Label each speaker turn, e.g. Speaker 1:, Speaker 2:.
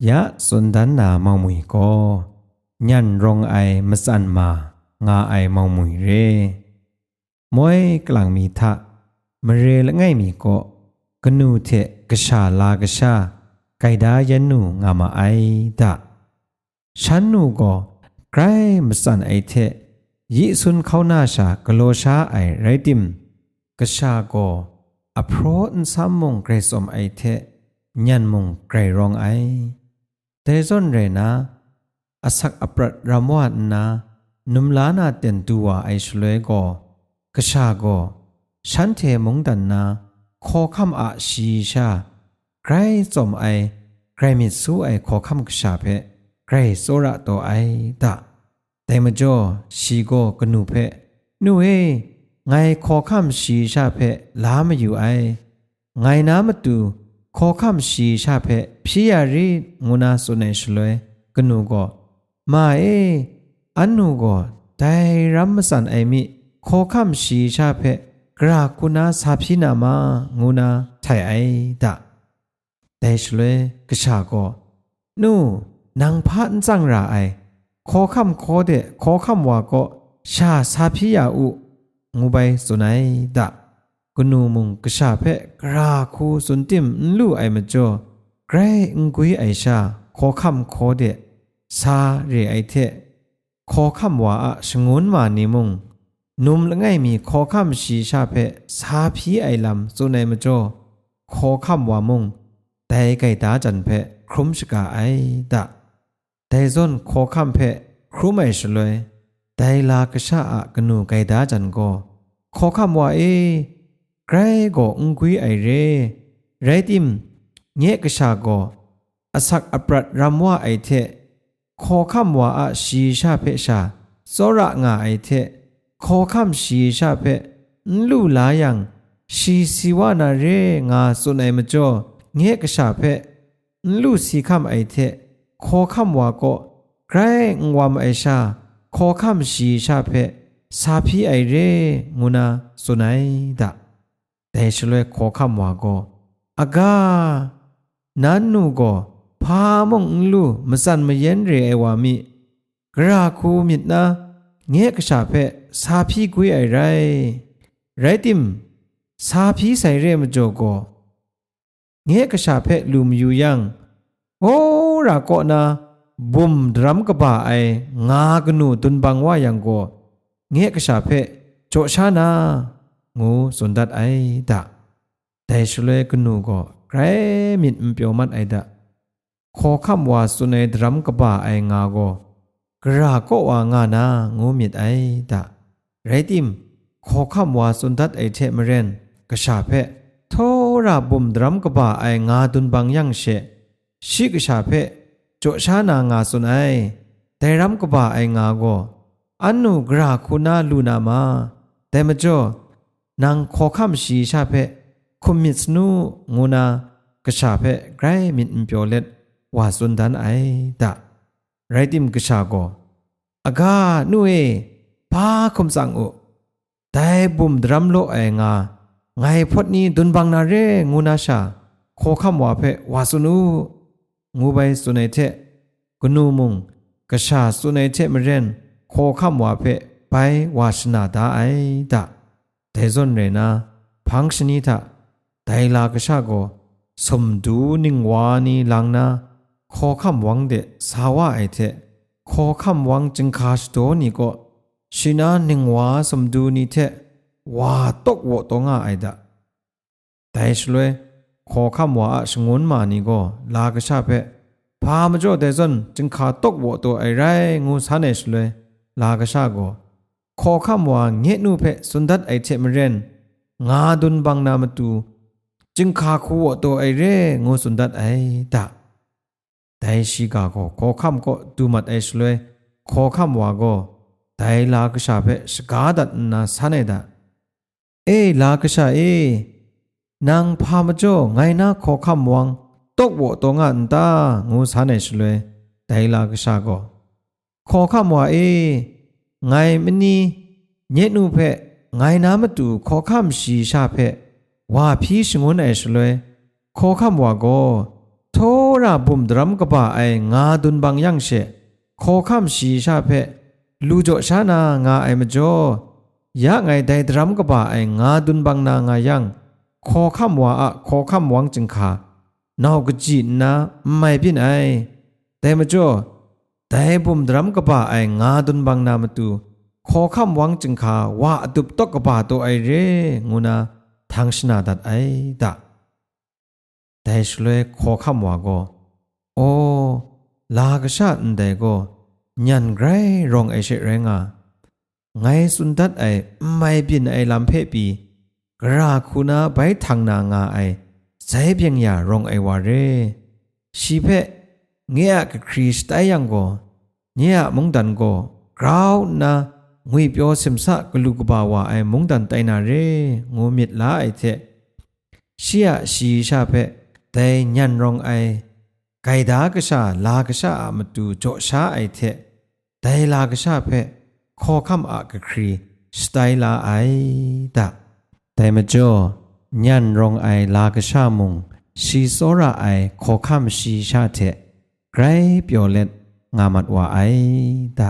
Speaker 1: ยะสุนดันนาเมามุยก็ยันรงไอมสันมางาไอเมามุยเรมวยกลางมีทะมเรละไงมีก็กนูเทกชาลากชาไกดายันนูงามาไอดะฉันนูก็ไกรมสันไอเทยิสุนเข้าหน้าชากโลชาไอไรติมกชาก็อโพรนสามมงไกรสมไอเทยันมงไกรรองไอเตซอนเรนาอสักอปรัดรามวาดนานุมลานาเต็นตัวไอชลวยก็กชาก็ฉันเทมงดันนาขอคำอาชีชาไกรสมไอไกรมิสูไอขอคำกชาเพไกรโซระโตไอตะแต่มจ่อชีโกกนูเพนูเอไงขอคำชีชาเพลามาอยู่ไอไงน้ำมาตูขอคำชีชาเพพี่ยารีงูนาสุนัยชลวยกนูก็มาอันนูก็ได้รัมสันไอมิขอคำชีชาเพกรากุนาสาพินามางูนาไทยไอดะแต่ชลวยกชาก็นูนางพันจังราไอขอคำขอเดขอคำว่าก็ชาสาพิยาอุงูใบสุนัยดะกนูมุงกชาเพกราคูสุนติมลู่ไอมจ่อไกรงกุยไอชาขอคำขอเดซาเรไอเทขอคำว่าชงวนมานิมุงนุมละไงมีขอคำชีชาเพสาพีไอลำสุนัยมจ่อขอคำว่ามุงแต่ไก่ตาจันเพครุมชกาไอดะแต่ซนขอคำเพครุมไอชลวยแต่ลากชากนูไก่ตาจันก็ขอคำว่าไกรก็กุยไอเรไรติมเงะกชาก็อสักอปรัดรำว่าไอเทขอคำว่าชีชาเพชาโซระงาไอเทขอคำชีชาเพลู่ลายังชีสิวานาเรงาสุนัยมจ่อเงะกชาเพลู่สีคำไอเทขอคำว่าก็ไกรงวามไอชาขอคำชีชาเพสาพีไอเรงุนาสุนัยดะแต่ชลวยขอคำว่าก็อากานันนูก็พามงลู่มสันมาเย็นเรไอวามิกราคูมิดนาเงะกชาเพสาพีกุยไอไรติมสาพีใส่เรมจ่อก็เงะกชาเพลุมอยู่ยังโอ้ราก็นาบุมดรัมกบ่าไองากนูตุนบังว่ายังก็เงะกชาเพโจชานางูสุนดัดไอดะแต่ชลวยกนูก็ไกรมิดมเปียวมัดไอดะขอคำว่าสุนัยดรัมกบ่าไองาก็กราก็ว่างานางูมิดไอดะไรติมขอคำว่าสุนดัดไอเทมเรนกชาเพโทราบุมดรัมกบ่าไองาตุนบังยังเชชิกชาเพโจชานางาสุนัยแต่รัมกบ่าไองาก็อันนูกราคุณาลูนามาแต่มจ่อนางขอคำชีชาเพคุมมิสนูงูนากชาเพไกรมิดเปียวเล็ดว่าสุนดันไอดะไรติมกชาโกอากานูพาคุมสังอุแต่บุมดรัมโลไองาไงพดนี้ดุนบังนาเรงูนาชาขอคำว่าเพว่าสุนูงูใบสุนัยเทกนูมุงกชาสุนัยเทมเรนขอคำว่าเพไปวาชนาดาไอดะแต่ซนเรนาพังชนิทะไดลากชาโกสมดูนิงวานีลังนาขอคำวังเดสาวะไอเทขอคำวังจึงคาสโตนี่ก็ชินานิงวาสมดูนี่เทว่าตกวตงาไอดะแต่ชลวยขอคำว่าชงวนมานี่ก็ลากชาเพพามจ่อแต่ซนจึงคาตกวตัวไอไรงูสันเอชเลยลากชาโกขอคำว่าเงนูเพสุนดัดไอเทมเรนงาดุนบังนามตูจึงคาคูวตัวไอเรงูสุนดัดไอดะแต่ชีกาก็ขอคำก็ดูมัดไอชเลยขอคำว่าก็แต่ลากชาเพสกาดัดนาสันเอดะลากชานางพามจ่อไงนะขอคำวังตกวตัวงานตางูสันเอชเลยแต่ลากชาก็ขอคำว่าไงมันนี่เนนูเพไงน้ำมาดูขอคำชีชาเพว่าพี่ชงวนไอชเลยขอคำว่าก็ท โทราบุมดรัมกบ่าไองาดุนบังยังเชขอคำชีชาเพลูโจชานางาไอมจ่อยะไงได้ดรัมกบ่าไองาดุนบังนางายังขอคำว่าขอคำวังจึงขานาวกจีนะไม่พินไอแต่มจ่อแต่บุมดรัมกบ่าไองาดุนบังนามตูขอคำวังจึงขาว่าตุบตกกบ่าตัวไอเรงูนาทางชนาดัดไอดะแต่ชเลยขอคำว่าก็โอลากชาอันใดก็ยันไกรรองไอเชเรงไงสุนดัดไอไม่บินไอลำเพปีกราคุณาไปทางนางาไอใจเพียงอย่ารองไอวาเรชีเพเงียกคริสต์ไอยังก็เงียมงดันก็กราวนะงุยเปียวเสมสะกลูกบ่าวไอมงดันไตนาเรงูมิดลาไอเทเชียชีชาเพแต่ยันรองไอไกดากษาลากษามาดูโจชาไอเทแต่ลากษาเพขอคำกครีสไตลาไอดะแต่มาจ่อยันรองไอลากษามุงชีโซระไอขอคำชีชาเทไกรเปียวเล็ดงามัดว่าไอดะ